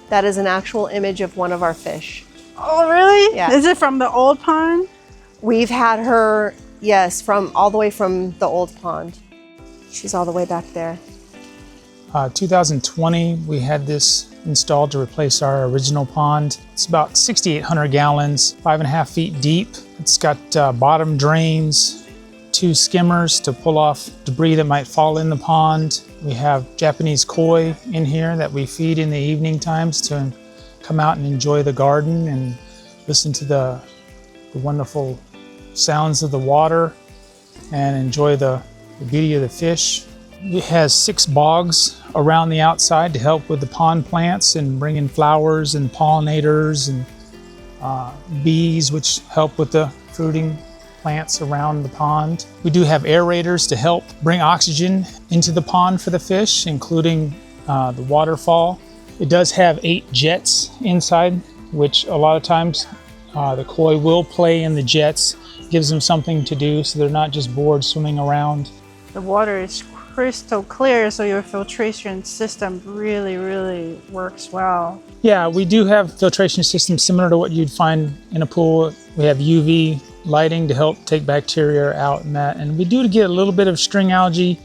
That is an actual image of one of our fish. Oh, really? Yeah. Is it from the old pond? We've had her, yes, from all the way from the old pond. She's all the way back there. 2020, we had this installed to replace our original pond. It's about 6,800 gallons, 5.5 feet deep. It's got bottom drains, 2 skimmers to pull off debris that might fall in the pond. We have Japanese koi in here that we feed in the evening times to come out and enjoy the garden and listen to the wonderful sounds of the water and enjoy the beauty of the fish. It has 6 bogs around the outside to help with the pond plants and bring in flowers and pollinators and bees, which help with the fruiting plants around the pond. We do have aerators to help bring oxygen into the pond for the fish, including the waterfall. It does have 8 jets inside, which a lot of times the koi will play in the jets. Gives them something to do so they're not just bored swimming around. The water is crystal clear, so your filtration system really works well. Yeah, we do have filtration systems similar to what you'd find in a pool. We have UV lighting to help take bacteria out and that. And we do get a little bit of string algae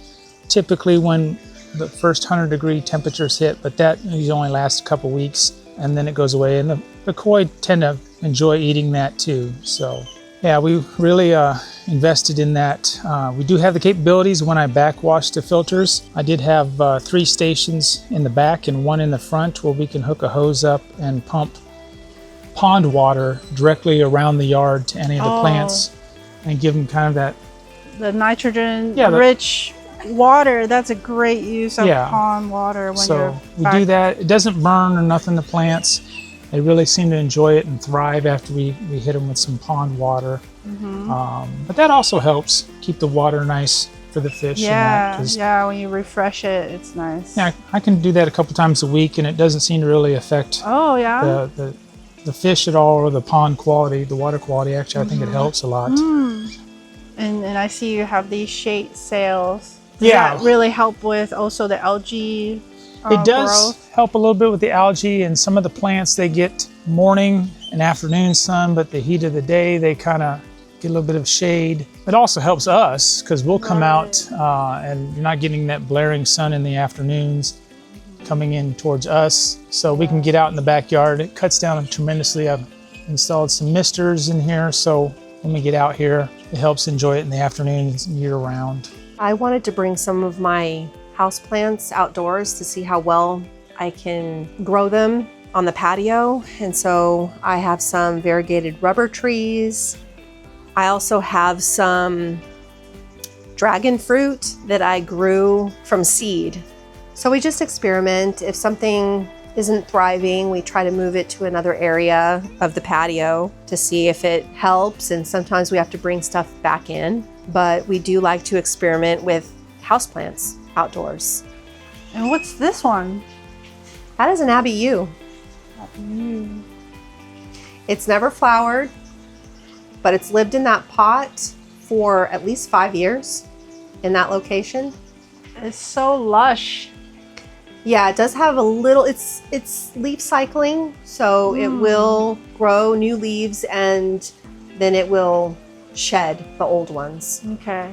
typically when the first 100-degree temperatures hit, but that usually only lasts a couple weeks and then it goes away. And the koi tend to enjoy eating that too. So yeah, we really invested in that. We do have the capabilities when I backwash the filters. I did have 3 stations in the back and 1 in the front where we can hook a hose up and pump pond water directly around the yard to any of the plants and give them kind of that. The nitrogen rich water, that's a great use of pond water when you're we do that. It doesn't burn or nothing the plants. They really seem to enjoy it and thrive after we hit them with some pond water. But that also helps keep the water nice for the fish. Yeah, when you refresh it, it's nice. Yeah, I can do that a couple times a week and it doesn't seem to really affect the fish at all or the pond quality, the water quality. Actually, I think it helps a lot. And I see you have these shade sails. Does that really help with also the algae It does growth? help a little bit with the algae, and some of the plants, they get morning and afternoon sun, but the heat of the day, they kind of get a little bit of shade. It also helps us because we'll come out and you're not getting that blaring sun in the afternoons coming in towards us. So we can get out in the backyard. It cuts down tremendously. I've installed some misters in here, so when we get out here, it helps enjoy it in the afternoons year round. I wanted to bring some of my houseplants outdoors to see how well I can grow them on the patio. And so I have some variegated rubber trees. I also have some dragon fruit that I grew from seed. So we just experiment. If something isn't thriving, we try to move it to another area of the patio to see if it helps. And sometimes we have to bring stuff back in, but we do like to experiment with houseplants outdoors. And what's this one? That is an abiyu. It's never flowered, but it's lived in that pot for at least 5 years in that location. It's so lush. Yeah, it does have a little, it's leaf cycling, so it will grow new leaves and then it will shed the old ones. Okay.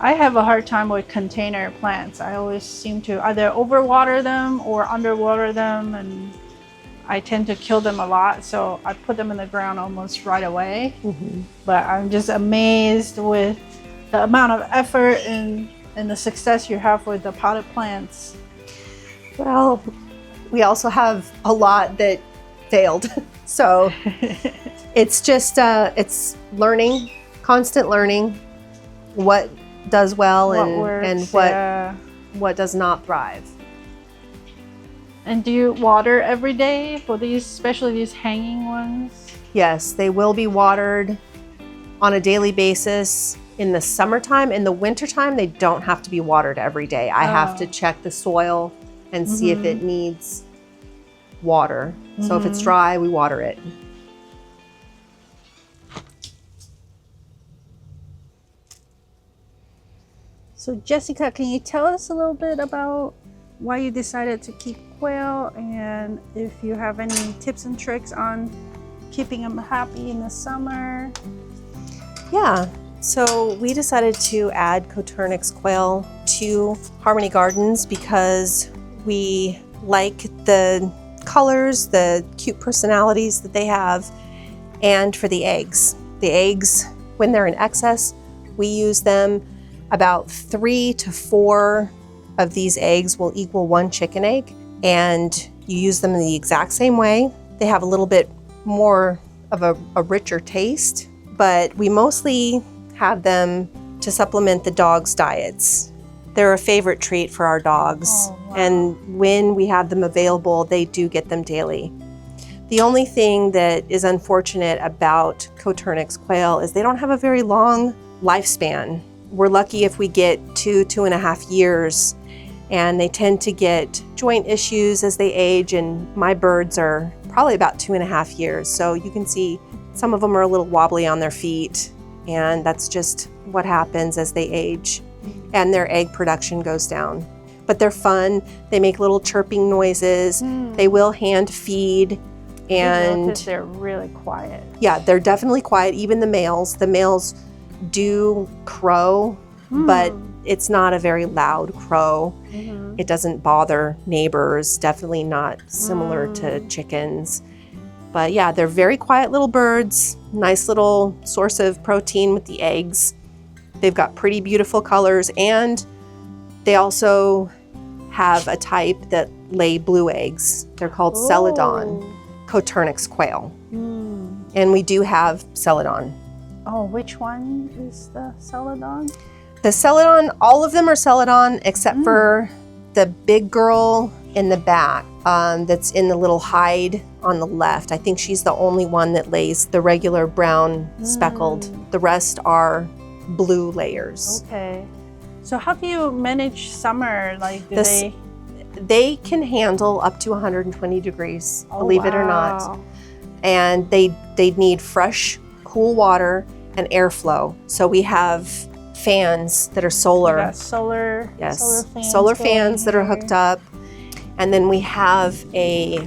I have a hard time with container plants. I always seem to either overwater them or underwater them, and I tend to kill them a lot, so I put them in the ground almost right away. But I'm just amazed with the amount of effort and the success you have with the potted plants. Well, we also have a lot that failed. So it's just, it's learning, constant learning, what does well and what does not thrive. And do you water every day for these, especially these hanging ones? Yes, they will be watered on a daily basis in the summertime. In the wintertime, they don't have to be watered every day. I have to check the soil and see if it needs water. So if it's dry, we water it. So Jessica, can you tell us a little bit about why you decided to keep quail, and if you have any tips and tricks on keeping them happy in the summer. Yeah, so we decided to add Coturnix quail to Harmony Gardens because we like the colors, the cute personalities that they have, and for the eggs. The eggs, when they're in excess, we use them. About 3 to 4 of these eggs will equal 1 chicken egg, and you use them in the exact same way. They have a little bit more of a richer taste, but we mostly have them to supplement the dogs' diets. They're a favorite treat for our dogs. Oh, wow. And when we have them available, they do get them daily. The only thing that is unfortunate about Coturnix quail is they don't have a very long lifespan. We're lucky if we get 2.5 years, and they tend to get joint issues as they age, and my birds are probably about 2.5 years. So you can see some of them are a little wobbly on their feet, and that's just what happens as they age, and their egg production goes down. But they're fun. They make little chirping noises. They will hand feed, and they're really quiet. yeah, they're definitely quiet. Even the males do crow, but it's not a very loud crow. It doesn't bother neighbors, definitely not similar to chickens. But yeah, they're very quiet little birds, nice little source of protein with the eggs. They've got pretty beautiful colors, and they also have a type that lay blue eggs. They're called Celadon Coturnix quail. And we do have Celadon. Oh, which one is the Celadon? The Celadon, all of them are Celadon except for the big girl in the back that's in the little hide on the left. I think she's the only one that lays the regular brown speckled. The rest are blue layers. Okay. So how do you manage summer? Like, They can handle up to 120 degrees, believe it or not. And they need fresh, cool water and airflow. So we have fans that are solar. You got solar, yes, solar fans that are hooked up. And then we have a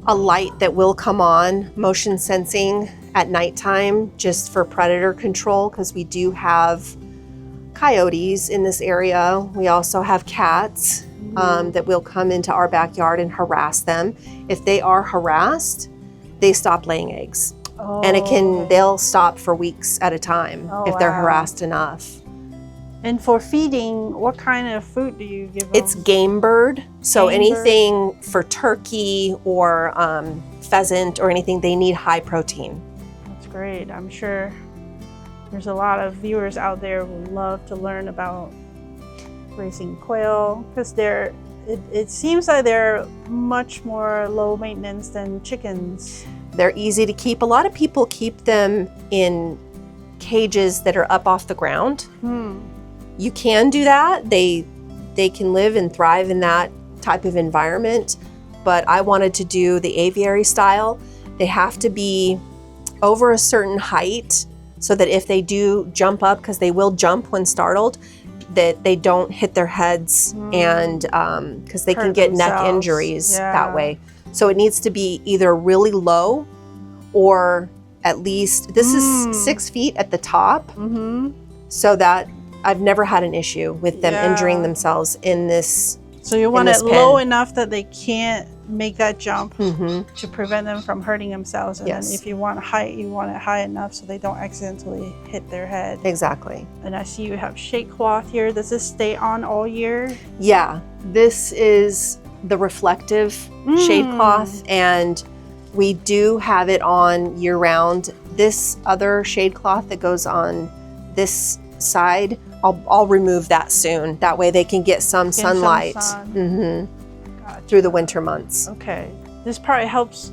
light that will come on, motion sensing at nighttime, just for predator control, because we do have coyotes in this area. We also have cats that will come into our backyard and harass them. If they are harassed, they stop laying eggs. And they'll stop for weeks at a time if they're harassed enough. And for feeding, what kind of food do you give them? It's game bird. So anything for turkey or pheasant or anything, they need high protein. That's great. I'm sure there's a lot of viewers out there who love to learn about raising quail, because it seems like they're much more low maintenance than chickens. They're easy to keep. A lot of people keep them in cages that are up off the ground. You can do that. They can live and thrive in that type of environment, but I wanted to do the aviary style. They have to be over a certain height so that if they do jump up, because they will jump when startled, that they don't hit their heads and because they can get neck injuries that way. So it needs to be either really low or at least, this is 6 feet at the top, so that I've never had an issue with them injuring themselves in this. So you want it low enough that they can't make that jump to prevent them from hurting themselves. And then if you want height, you want it high enough so they don't accidentally hit their head. Exactly. And I see you have shade cloth here. Does this stay on all year? Yeah, this is the reflective shade cloth, and we do have it on year round. This other shade cloth that goes on this side, I'll remove that soon. That way they can get some sunlight through the winter months. Okay. This probably helps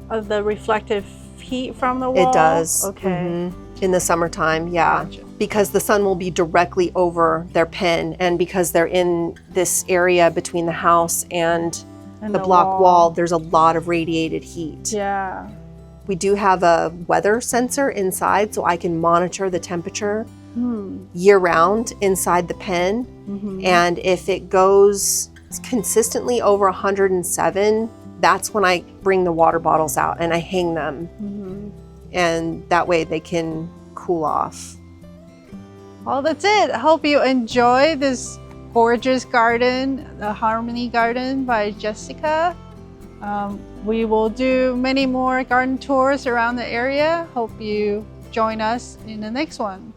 the reflective heat from the wall? It does. Okay. In the summertime, yeah. Gotcha. Because the sun will be directly over their pen, and because they're in this area between the house and the block wall, there's a lot of radiated heat. Yeah. We do have a weather sensor inside, so I can monitor the temperature year round inside the pen. And if it goes consistently over 107, that's when I bring the water bottles out and I hang them. And that way they can cool off. Well, that's it. I hope you enjoy this gorgeous garden, the Harmony Garden by Jessica. We will do many more garden tours around the area. Hope you join us in the next one.